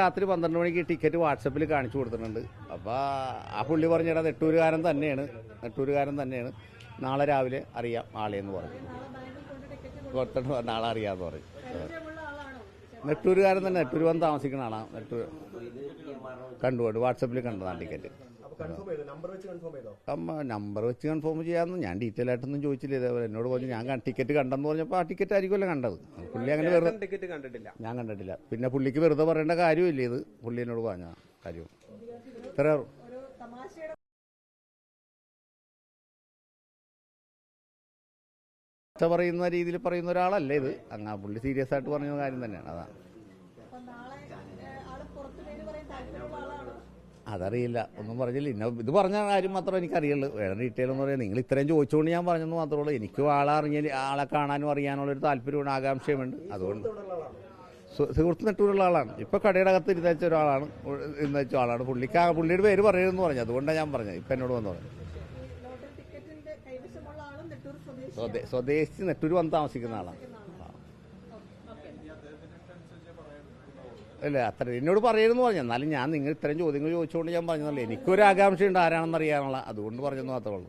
രാത്രി 12 മണിക്ക് ടിക്കറ്റ് വാട്സപ്പിൽ കാണിച്ചു കൊടുത്തിട്ടുണ്ട്. അപ്പോൾ ആ പുള്ളി പറഞ്ഞിടാ നെട്ടൂരുകാരൻ തന്നെയാണ്, നാളെ രാവിലെ അറിയാം ആളെന്ന് പറഞ്ഞു. കൊടുത്തിട്ട് നാളെ അറിയാമെന്ന് പറഞ്ഞു. നെട്ടൂരുകാരൻ തന്നെ, നെട്ടൂർ വന്ന് താമസിക്കുന്ന ആളാണ്. നെട്ടൂർ കണ്ടുകൊണ്ട് വാട്സപ്പിൽ കണ്ടതാണ് ടിക്കറ്റ്. നമ്പർ വെച്ച് കൺഫേം ചെയ്യാമെന്ന് ഞാൻ ഡീറ്റെയിൽ ആയിട്ടൊന്നും ചോദിച്ചില്ല. ഇതേപോലെ എന്നോട് പറഞ്ഞു ഞാൻ ടിക്കറ്റ് കണ്ടെന്ന് പറഞ്ഞപ്പോൾ ആ ടിക്കറ്റ് ആയിരിക്കുമല്ലോ കണ്ടത്. പുള്ളി അങ്ങനെ വെറുതെ ഞാൻ കണ്ടിട്ടില്ല. പിന്നെ പുള്ളിക്ക് വെറുതെ പറയേണ്ട കാര്യമില്ല, ഇത് പുള്ളി എന്നോട് പറഞ്ഞ കാര്യം. ഇത്ര പറയുന്ന രീതിയിൽ പറയുന്ന ഒരാളല്ല ഇത്. അങ്ങ് പുള്ളി സീരിയസ് ആയിട്ട് പറഞ്ഞ കാര്യം തന്നെയാണ്. അതാണ്. അതറിയില്ല, ഒന്നും പറഞ്ഞില്ല. ഇത് പറഞ്ഞ കാര്യം മാത്രമേ എനിക്കറിയുള്ളൂ. വേറെ ഡീറ്റെയിൽ എന്ന് പറയാം. നിങ്ങൾ ഇത്രയും ചോദിച്ചുകൊണ്ട് ഞാൻ പറഞ്ഞെന്ന് മാത്രമേ ഉള്ളൂ. എനിക്കും ആളെ കാണാനും അറിയാനുള്ളൊരു താല്പര്യമുണ്ട്, ആകാംക്ഷയുമുണ്ട്. അതുകൊണ്ട് സുഹൃത്ത് നെട്ടൂരുള്ള ആളാണ്. ഇപ്പോൾ കടയുടെ അകത്ത് ഇരുന്നച്ച ഒരാളാണ്, ഇരുന്നച്ച ആളാണ്. പുള്ളിയുടെ പേര് പറയുമെന്ന് പറഞ്ഞു. അതുകൊണ്ടാണ് ഞാൻ പറഞ്ഞത്. ഇപ്പം എന്നോട് വന്നു പറഞ്ഞു. സ്വദേശി നെട്ടൂർ വന്ന് താമസിക്കുന്ന ആളാണ്. അല്ല, അത്ര എന്നോട് പറയുമെന്ന് പറഞ്ഞു. എന്നാലും ഞാൻ നിങ്ങൾ ഇത്രയും ചോദ്യങ്ങൾ ചോദിച്ചുകൊണ്ട് ഞാൻ പറഞ്ഞതല്ലേ. എനിക്കൊരു ആകാംക്ഷയുണ്ട് ആരാണെന്ന് അറിയാനുള്ള. അതുകൊണ്ട് പറഞ്ഞെന്ന് മാത്രമേ ഉള്ളൂ.